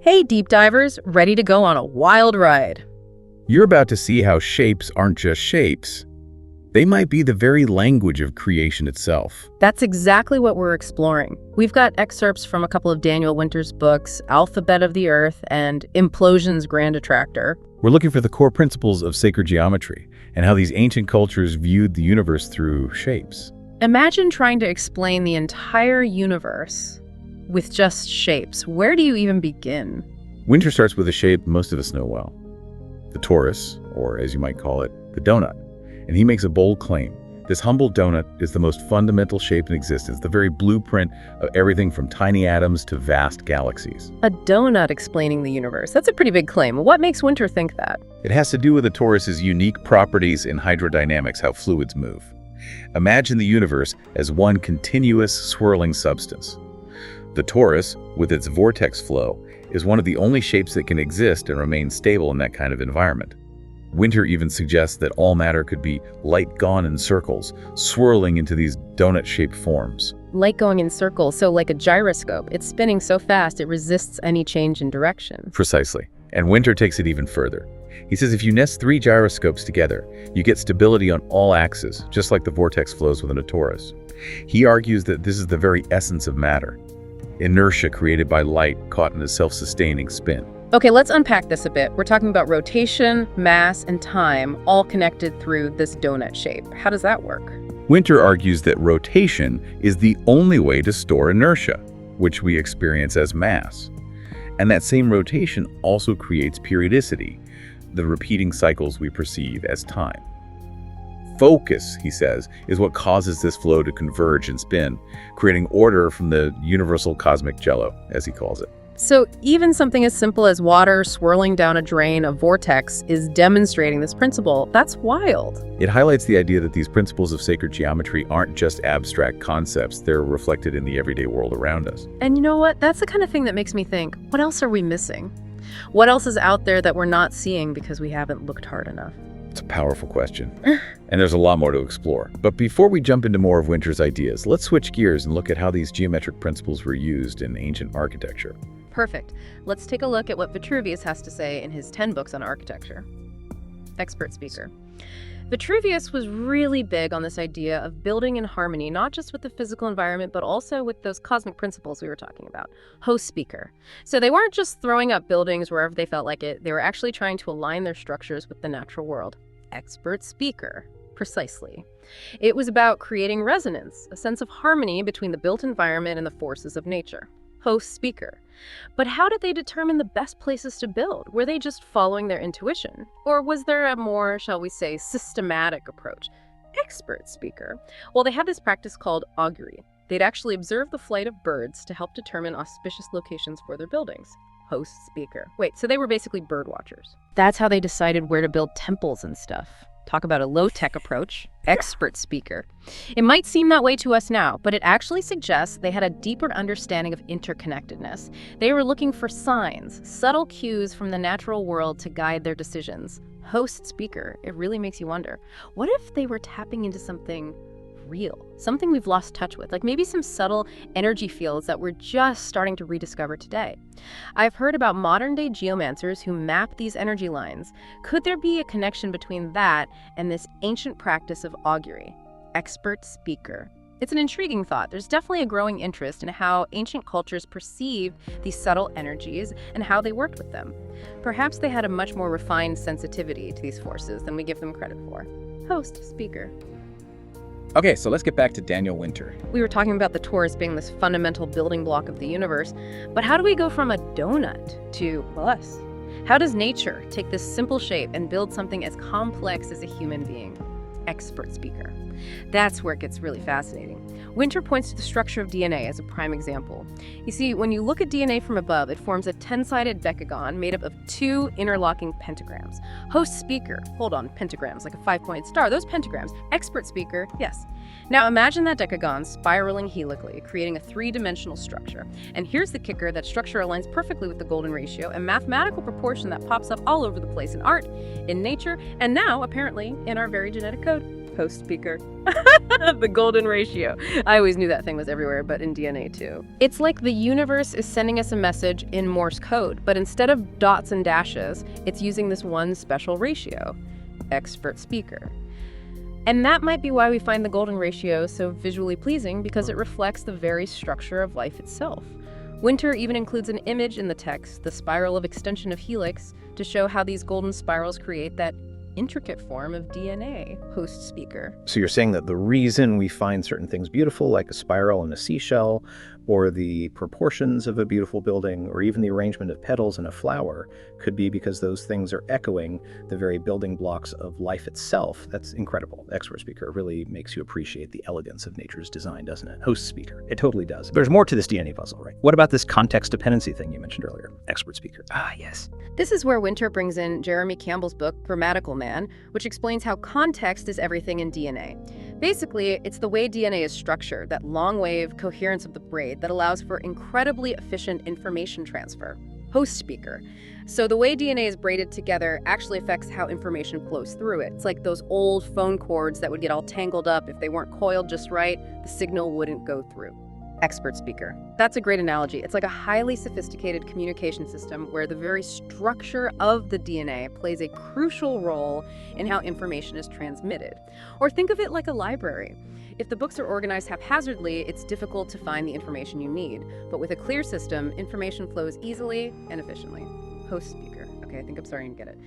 Hey, deep divers, ready to go on a wild ride. You're about to see how shapes aren't just shapes. They might be the very language of creation itself. That's exactly what we're exploring. We've got excerpts from a couple of Daniel Winter's books, Alphabet of the Earth and Implosions' Grand Attractor. We're looking for the core principles of sacred geometry and how these ancient cultures viewed the universe through shapes. Imagine trying to explain the entire universe with just shapes. Where do you even begin? Winter starts with a shape most of us know well. The torus, or as you might call it, the donut. And he makes a bold claim. This humble donut is the most fundamental shape in existence, the very blueprint of everything from tiny atoms to vast galaxies. A donut explaining the universe. That's a pretty big claim. What makes Winter think that? It has to do with the torus's unique properties in hydrodynamics, how fluids move. Imagine the universe as one continuous swirling substance. The torus, with its vortex flow, is one of the only shapes that can exist and remain stable in that kind of environment. Winter even suggests that all matter could be light gone in circles, swirling into these donut-shaped forms. Light going in circles, so like a gyroscope. It's spinning so fast it resists any change in direction. Precisely. And Winter takes it even further. He says if you nest 3 gyroscopes together, you get stability on all axes, just like the vortex flows within a torus. He argues that this is the very essence of matter. Inertia created by light caught in a self-sustaining spin. Okay, let's unpack this a bit. We're talking about rotation, mass, and time, all connected through this donut shape. How does that work? Winter argues that rotation is the only way to store inertia, which we experience as mass. And that same rotation also creates periodicity, the repeating cycles we perceive as time. Focus, he says, is what causes this flow to converge and spin, creating order from the universal cosmic jello, as he calls it. So even something as simple as water swirling down a drain, a vortex, is demonstrating this principle. That's wild. It highlights the idea that these principles of sacred geometry aren't just abstract concepts, they're reflected in the everyday world around us. And you know what? That's the kind of thing that makes me think, what else are we missing? What else is out there that we're not seeing because we haven't looked hard enough? It's a powerful question, and there's a lot more to explore. But before we jump into more of Winter's ideas, let's switch gears and look at how these geometric principles were used in ancient architecture. Perfect. Let's take a look at what Vitruvius has to say in his 10 books on architecture. Expert speaker. Vitruvius was really big on this idea of building in harmony, not just with the physical environment, but also with those cosmic principles we were talking about. Host speaker. So they weren't just throwing up buildings wherever they felt like it. They were actually trying to align their structures with the natural world. Expert speaker. Precisely. It was about creating resonance, a sense of harmony between the built environment and the forces of nature. Host speaker. But how did they determine the best places to build? Were they just following their intuition? Or was there a more, shall we say, systematic approach? Expert speaker. Well, they had this practice called augury. They'd actually observe the flight of birds to help determine auspicious locations for their buildings. Host speaker. Wait, so they were basically bird watchers. That's how they decided where to build temples and stuff. Talk about a low-tech approach. Expert speaker. It might seem that way to us now, but it actually suggests they had a deeper understanding of interconnectedness. They were looking for signs, subtle cues from the natural world to guide their decisions. Host speaker. It really makes you wonder, what if they were tapping into something real, something we've lost touch with, like maybe some subtle energy fields that we're just starting to rediscover today? I've heard about modern-day geomancers who map these energy lines. Could there be a connection between that and this ancient practice of augury? Expert speaker. It's an intriguing thought. There's definitely a growing interest in how ancient cultures perceived these subtle energies and how they worked with them. Perhaps they had a much more refined sensitivity to these forces than we give them credit for. Host speaker. Okay, so let's get back to Daniel Winter. We were talking about the torus being this fundamental building block of the universe, but how do we go from a donut to us? How does nature take this simple shape and build something as complex as a human being? Expert speaker. That's where it gets really fascinating. Winter points to the structure of DNA as a prime example. You see, when you look at DNA from above, it forms a 10-sided decagon made up of 2 interlocking pentagrams. Host speaker, hold on, pentagrams, like a 5-pointed star, those pentagrams. Expert speaker, yes. Now imagine that decagon spiraling helically, creating a 3-dimensional structure. And here's the kicker: that structure aligns perfectly with the golden ratio, a mathematical proportion that pops up all over the place in art, in nature, and now, apparently, in our very genetic code. Host speaker. The golden ratio. I always knew that thing was everywhere, but in DNA too. It's like the universe is sending us a message in Morse code, but instead of dots and dashes, it's using this one special ratio. Expert speaker. And that might be why we find the golden ratio so visually pleasing, because it reflects the very structure of life itself. Winter even includes an image in the text, the spiral of extension of helix, to show how these golden spirals create that intricate form of DNA, host speaker. So you're saying that the reason we find certain things beautiful, like a spiral in a seashell, or the proportions of a beautiful building, or even the arrangement of petals in a flower, could be because those things are echoing the very building blocks of life itself. That's incredible. Expert speaker. It really makes you appreciate the elegance of nature's design, doesn't it? Host speaker. It totally does. There's more to this DNA puzzle, right? What about this context dependency thing you mentioned earlier? Expert speaker. Ah, yes. This is where Winter brings in Jeremy Campbell's book, Grammatical Man, which explains how context is everything in DNA. Basically, it's the way DNA is structured, that long-wave coherence of the braid that allows for incredibly efficient information transfer. Host speaker. So the way DNA is braided together actually affects how information flows through it. It's like those old phone cords that would get all tangled up. If they weren't coiled just right, the signal wouldn't go through. Expert speaker. That's a great analogy. It's like a highly sophisticated communication system where the very structure of the DNA plays a crucial role in how information is transmitted. Or think of it like a library. If the books are organized haphazardly, it's difficult to find the information you need. But with a clear system, information flows easily and efficiently. Host speaker. Okay, I think I'm starting to get it.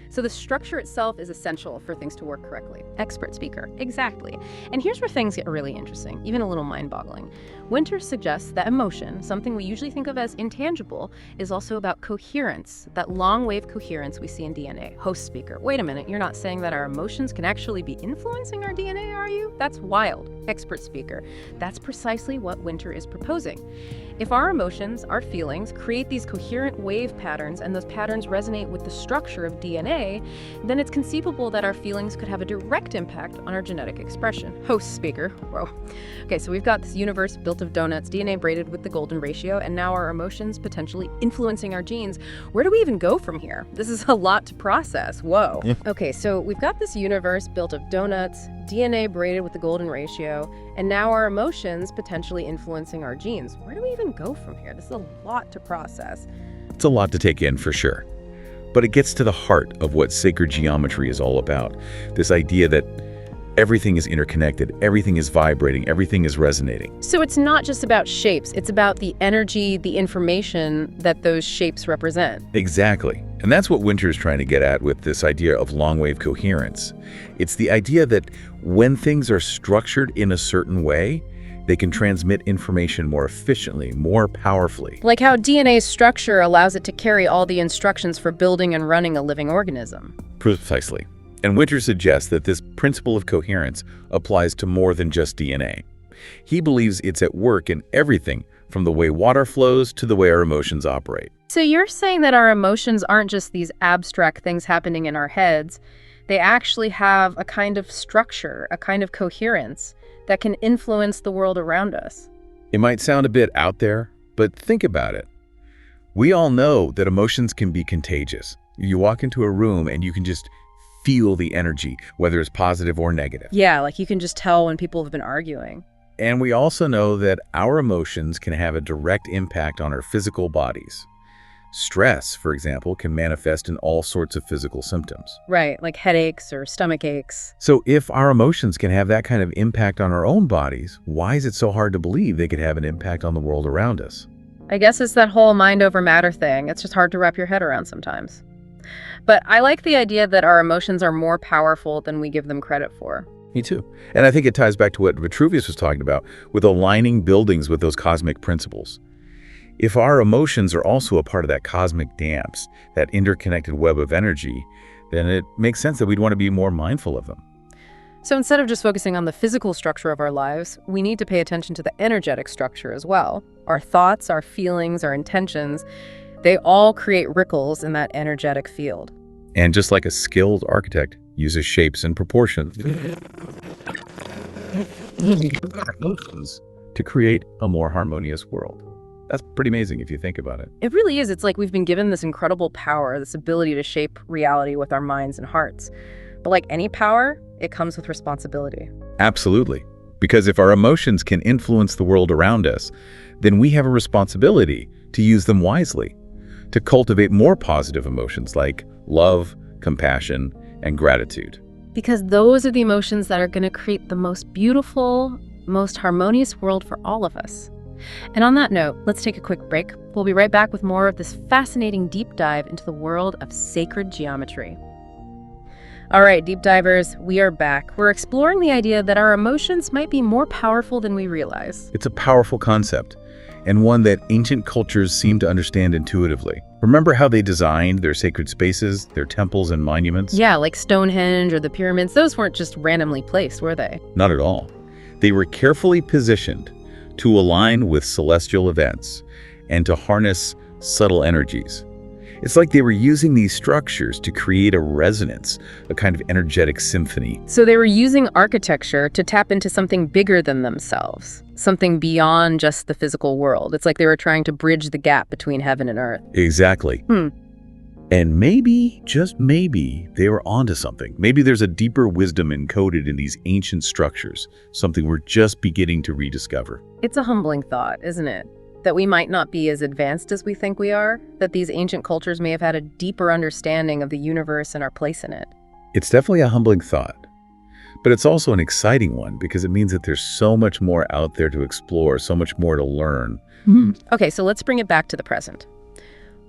So the structure itself is essential for things to work correctly. Expert speaker. Exactly. And here's where things get really interesting, even a little mind-boggling. Winter suggests that emotion, something we usually think of as intangible, is also about coherence, that long-wave coherence we see in DNA. Host speaker. Wait a minute, you're not saying that our emotions can actually be influencing our DNA, are you? That's wild. Expert speaker. That's precisely what Winter is proposing. If our emotions, our feelings, create these coherent wave patterns and those patterns resonate with the structure of DNA, then it's conceivable that our feelings could have a direct impact on our genetic expression. Host speaker. Whoa. Okay, so we've got this universe built of donuts, DNA braided with the golden ratio, and now our emotions potentially influencing our genes. Where do we even go from here? This is a lot to process. Whoa. Yeah. Okay, so we've got this universe built of donuts, DNA braided with the golden ratio, and now our emotions potentially influencing our genes. Where do we even go from here? This is a lot to process. It's a lot to take in for sure. But it gets to the heart of what sacred geometry is all about. This idea that everything is interconnected, everything is vibrating, everything is resonating. So it's not just about shapes, it's about the energy, the information that those shapes represent. Exactly. And that's what Winter is trying to get at with this idea of long-wave coherence. It's the idea that when things are structured in a certain way, they can transmit information more efficiently, more powerfully. Like how DNA's structure allows it to carry all the instructions for building and running a living organism. Precisely. And Winter suggests that this principle of coherence applies to more than just DNA. He believes it's at work in everything from the way water flows to the way our emotions operate. So you're saying that our emotions aren't just these abstract things happening in our heads. They actually have a kind of structure, a kind of coherence that can influence the world around us. It might sound a bit out there, but think about it. We all know that emotions can be contagious. You walk into a room and you can just feel the energy, whether it's positive or negative. Yeah, like you can just tell when people have been arguing. And we also know that our emotions can have a direct impact on our physical bodies. Stress, for example, can manifest in all sorts of physical symptoms. Right, like headaches or stomach aches. So if our emotions can have that kind of impact on our own bodies, why is it so hard to believe they could have an impact on the world around us? I guess it's that whole mind over matter thing. It's just hard to wrap your head around sometimes. But I like the idea that our emotions are more powerful than we give them credit for. Me too. And I think it ties back to what Vitruvius was talking about with aligning buildings with those cosmic principles. If our emotions are also a part of that cosmic dance, that interconnected web of energy, then it makes sense that we'd want to be more mindful of them. So instead of just focusing on the physical structure of our lives, we need to pay attention to the energetic structure as well. Our thoughts, our feelings, our intentions, they all create ripples in that energetic field. And just like a skilled architect uses shapes and proportions to create a more harmonious world. That's pretty amazing if you think about it. It really is. It's like we've been given this incredible power, this ability to shape reality with our minds and hearts. But like any power, it comes with responsibility. Absolutely. Because if our emotions can influence the world around us, then we have a responsibility to use them wisely, to cultivate more positive emotions like love, compassion, and gratitude. Because those are the emotions that are going to create the most beautiful, most harmonious world for all of us. And on that note, let's take a quick break. We'll be right back with more of this fascinating deep dive into the world of sacred geometry. All right, deep divers, we are back. We're exploring the idea that our emotions might be more powerful than we realize. It's a powerful concept, and one that ancient cultures seem to understand intuitively. Remember how they designed their sacred spaces, their temples and monuments? Yeah, like Stonehenge or the pyramids, those weren't just randomly placed, were they? Not at all. They were carefully positioned to align with celestial events and to harness subtle energies. It's like they were using these structures to create a resonance, a kind of energetic symphony. So they were using architecture to tap into something bigger than themselves, something beyond just the physical world. It's like they were trying to bridge the gap between heaven and earth. Exactly. And maybe, just maybe, they were onto something. Maybe there's a deeper wisdom encoded in these ancient structures, something we're just beginning to rediscover. It's a humbling thought, isn't it? That we might not be as advanced as we think we are, that these ancient cultures may have had a deeper understanding of the universe and our place in it. It's definitely a humbling thought, but it's also an exciting one because it means that there's so much more out there to explore, so much more to learn. Okay, so let's bring it back to the present.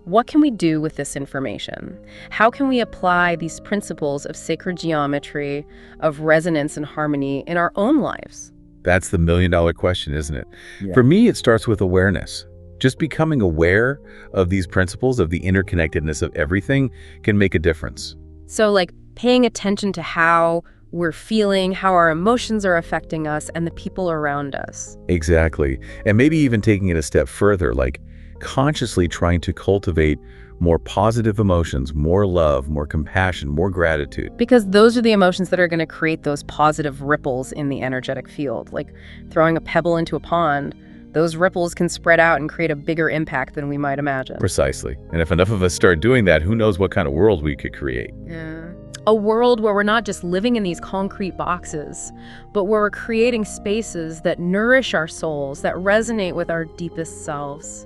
What can we do with this information? How can we apply these principles of sacred geometry, of resonance and harmony in our own lives? That's the million-dollar question, isn't it? Yeah. For me, it starts with awareness. Just becoming aware of these principles, of the interconnectedness of everything, can make a difference. So like paying attention to how we're feeling, how our emotions are affecting us and the people around us. Exactly. And maybe even taking it a step further, like consciously trying to cultivate more positive emotions, more love, more compassion, more gratitude. Because those are the emotions that are going to create those positive ripples in the energetic field. Like throwing a pebble into a pond, those ripples can spread out and create a bigger impact than we might imagine. Precisely. And if enough of us start doing that, who knows what kind of world we could create. Yeah. A world where we're not just living in these concrete boxes, but where we're creating spaces that nourish our souls, that resonate with our deepest selves.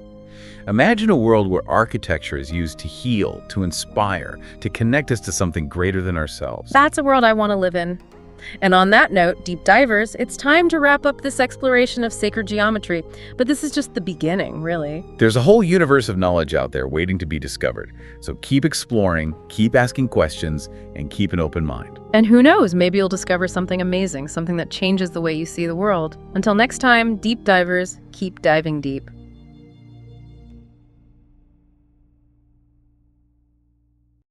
Imagine a world where architecture is used to heal, to inspire, to connect us to something greater than ourselves. That's a world I want to live in. And on that note, deep divers, it's time to wrap up this exploration of sacred geometry. But this is just the beginning, really. There's a whole universe of knowledge out there waiting to be discovered. So keep exploring, keep asking questions, and keep an open mind. And who knows, maybe you'll discover something amazing, something that changes the way you see the world. Until next time, deep divers, keep diving deep.